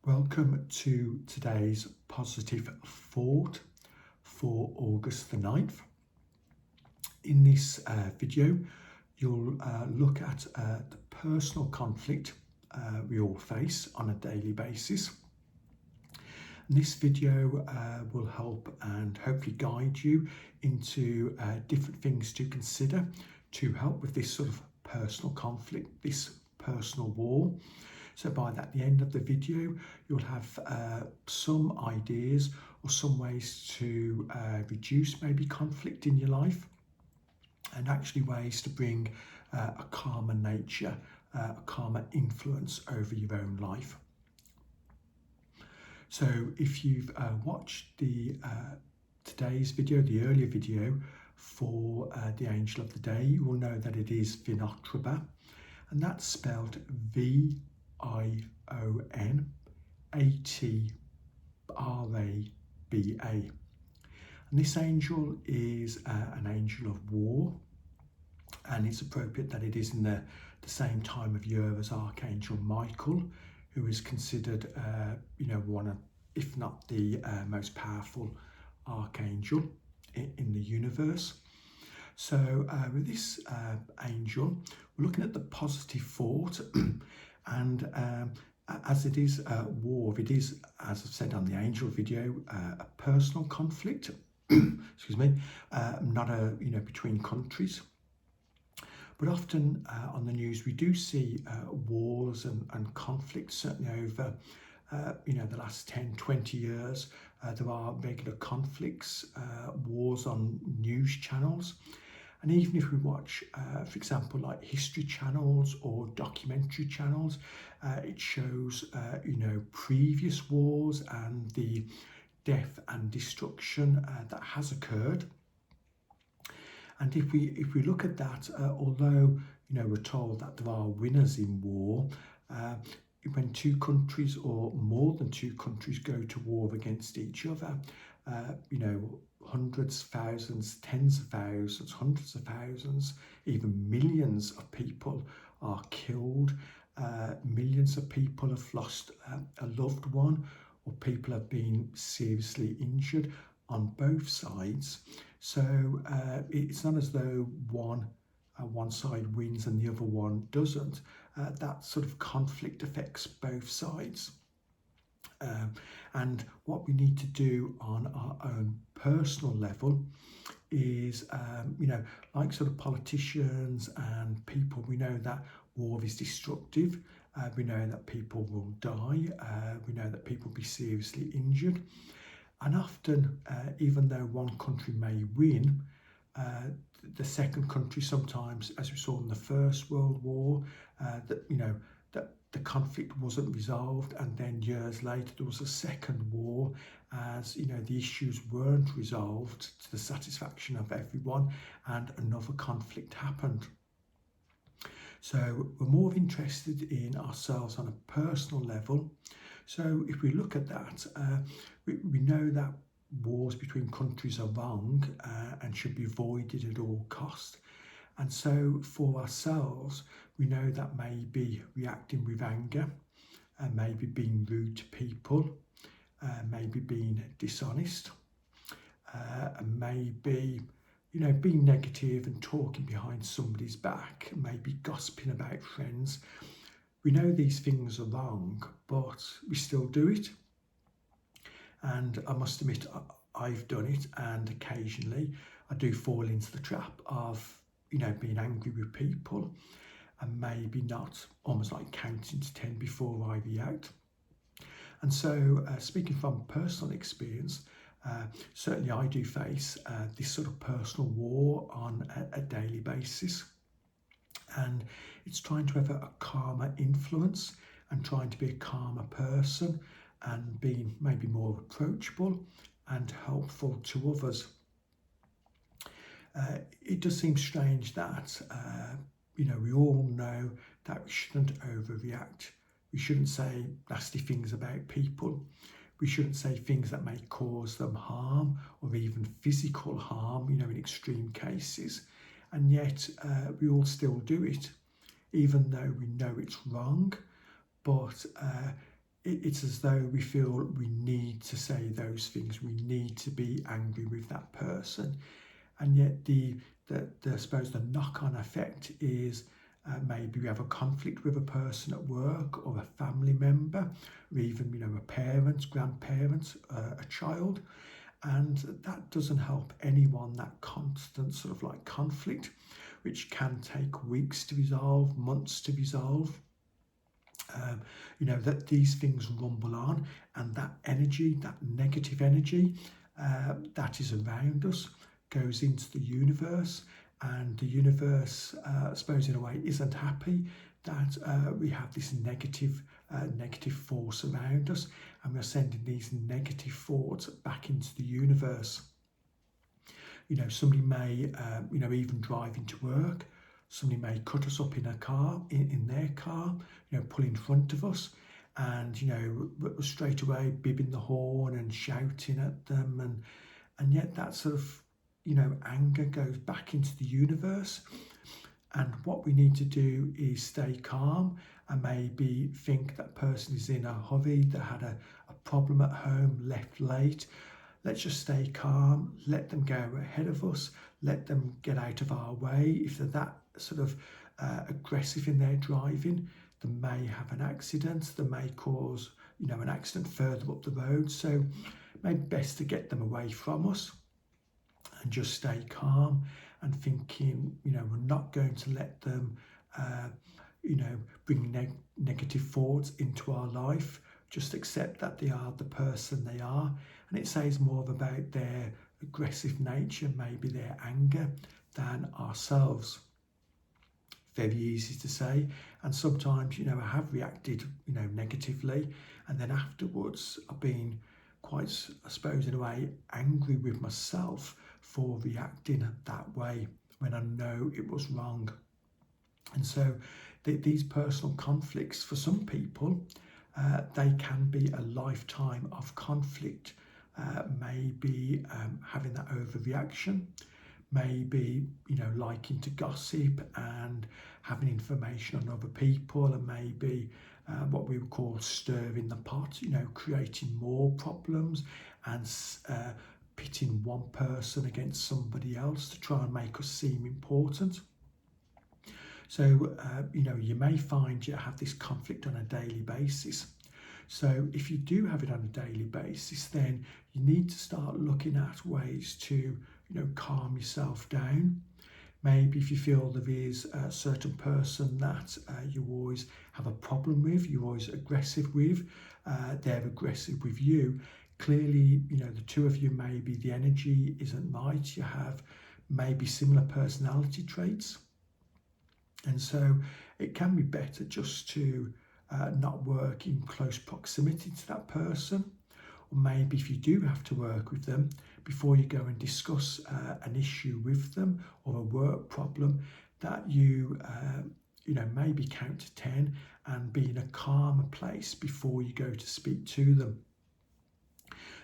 Welcome to today's positive thought for August the 9th. In this video, you'll look at the personal conflict we all face on a daily basis. And this video will help and hopefully guide you into different things to consider to help with this sort of personal conflict, this personal war. So by the end of the video, you'll have some ideas or some ways to reduce maybe conflict in your life, and actually ways to bring a calmer nature, a calmer influence over your own life. So if you've watched the today's video, the earlier video for the angel of the day, you will know that it is Vinotraba, and that's spelled VionAtraba. And this angel is an angel of war, and it's appropriate that it is in the same time of year as Archangel Michael, who is considered one of, if not the most powerful archangel in the universe. So with this angel, we're looking at the positive thought, and as it is war, it is, as I've said on the angel video, a personal conflict. Excuse me, not between countries. But often on the news we do see wars and conflicts, certainly over the last 10, 20 years. There are regular conflicts, wars on news channels. And even if we watch, for example, like history channels or documentary channels, it shows, previous wars and the death and destruction that has occurred. And if we look at that, although we're told that there are winners in war, when two countries or more than two countries go to war against each other, hundreds, thousands, tens of thousands, hundreds of thousands, even millions of people are killed. Millions of people have lost a loved one, or people have been seriously injured on both sides. So it's not as though one side wins and the other one doesn't. That sort of conflict affects both sides. And what we need to do on our own personal level is, like sort of politicians and people, we know that war is destructive. We know that people will die. We know that people will be seriously injured. And often, even though one country may win, the second country sometimes, as we saw in the First World War, that the conflict wasn't resolved, and then years later there was a second war, as the issues weren't resolved to the satisfaction of everyone, and another conflict happened. So we're more interested in ourselves on a personal level. So if we look at that, we know that wars between countries are wrong and should be avoided at all cost. And so for ourselves, we know that maybe reacting with anger, maybe being rude to people, maybe being dishonest, maybe being negative and talking behind somebody's back, maybe gossiping about friends. We know these things are wrong, but we still do it. And I must admit, I've done it, and occasionally I do fall into the trap of being angry with people and maybe not, almost like counting to 10 before I react. And so speaking from personal experience, certainly I do face this sort of personal war on a daily basis. And it's trying to have a calmer influence and trying to be a calmer person and being maybe more approachable and helpful to others. It does seem strange that, we all know that we shouldn't overreact. We shouldn't say nasty things about people. We shouldn't say things that may cause them harm or even physical harm, in extreme cases. And yet we all still do it, even though we know it's wrong. But it's as though we feel we need to say those things, we need to be angry with that person, and yet I suppose the knock-on effect is maybe we have a conflict with a person at work or a family member, or even a parent, grandparent, a child, and that doesn't help anyone. That constant sort of like conflict, which can take weeks to resolve, months to resolve. That these things rumble on, and that energy, that negative energy that is around us, goes into the universe, and the universe, I suppose in a way, isn't happy that we have this negative force around us, and we're sending these negative thoughts back into the universe. Somebody may, even drive into work. Somebody may cut us up in a car, in their car, pull in front of us, and straight away bibbing the horn and shouting at them, and yet that sort of anger goes back into the universe. And what we need to do is stay calm and maybe think that person is in a hurry, that had a problem at home, left late. Let's just stay calm, let them go ahead of us, let them get out of our way. If they're that sort of aggressive in their driving, they may have an accident, they may cause an accident further up the road. So maybe best to get them away from us and just stay calm and thinking, we're not going to let them, bring negative thoughts into our life. Just accept that they are the person they are. And it says more about their aggressive nature, maybe their anger, than ourselves. Very easy to say. And sometimes, I have reacted, negatively. And then afterwards, I've been quite, I suppose, in a way, angry with myself for reacting that way when I know it was wrong. And so these personal conflicts, for some people, they can be a lifetime of conflict. Maybe having that overreaction, maybe liking to gossip and having information on other people, and maybe what we would call stirring the pot, creating more problems and pitting one person against somebody else to try and make us seem important. So, you may find you have this conflict on a daily basis. So if you do have it on a daily basis, then you need to start looking at ways to, calm yourself down. Maybe if you feel there is a certain person that you always have a problem with, you're always aggressive with, they're aggressive with you, clearly, the two of you, maybe the energy isn't right. You have maybe similar personality traits. And so it can be better just to not work in close proximity to that person. Or maybe if you do have to work with them, before you go and discuss an issue with them or a work problem, that you, maybe count to 10 and be in a calmer place before you go to speak to them.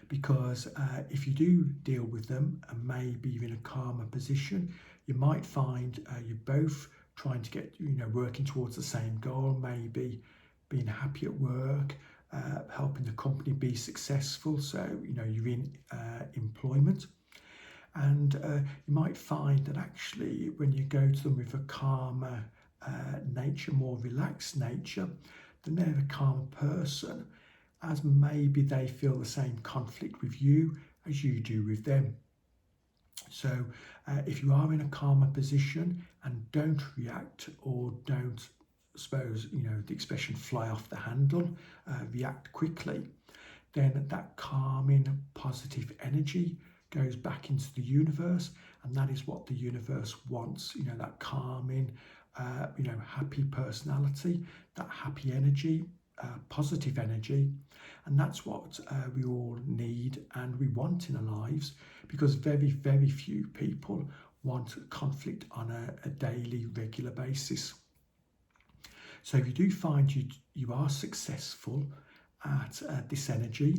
Because if you do deal with them and maybe you're in a calmer position, you might find you're both trying to get, working towards the same goal, maybe being happy at work, helping the company be successful. So, you're in employment. And you might find that actually when you go to them with a calmer nature, more relaxed nature, then they're a calmer person, as maybe they feel the same conflict with you as you do with them. So if you are in a calmer position and don't react or don't, suppose, the expression fly off the handle, react quickly, then that calming, positive energy goes back into the universe, and that is what the universe wants, that calming, happy personality, that happy energy, positive energy. And that's what we all need and we want in our lives, because very, very few people want conflict on a daily, regular basis. So if you do find you are successful at this energy,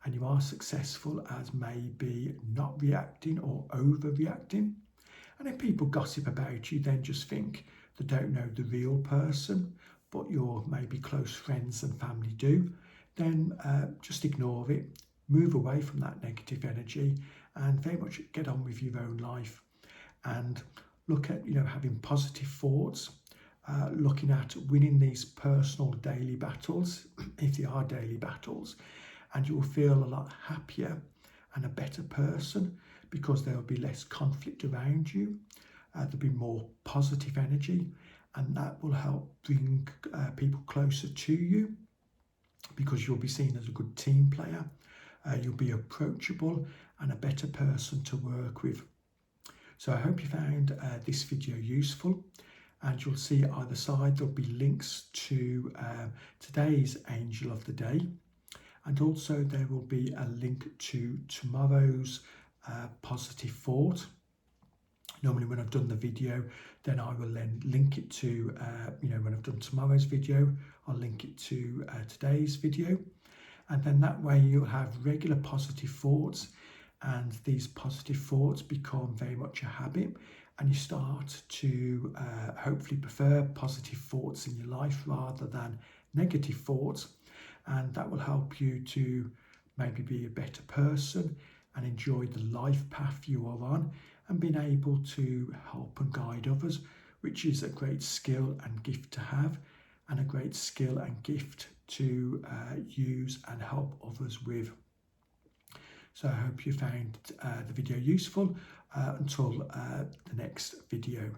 and you are successful as maybe not reacting or overreacting, and if people gossip about you, then just think they don't know the real person, but your maybe close friends and family do, then just ignore it, move away from that negative energy, and very much get on with your own life. And look at, having positive thoughts, looking at winning these personal daily battles, if they are daily battles, and you will feel a lot happier and a better person because there will be less conflict around you. There'll be more positive energy, and that will help bring people closer to you because you'll be seen as a good team player. You'll be approachable and a better person to work with. So I hope you found this video useful, and you'll see either side there'll be links to today's Angel of the Day, and also there will be a link to tomorrow's positive thought. Normally when I've done the video, then I will then link it to, when I've done tomorrow's video, I'll link it to today's video. And then that way you'll have regular positive thoughts, and these positive thoughts become very much a habit, and you start to hopefully prefer positive thoughts in your life rather than negative thoughts. And that will help you to maybe be a better person and enjoy the life path you are on, and being able to help and guide others, which is a great skill and gift to have, and a great skill and gift to use and help others with. So I hope you found the video useful. Until the next video.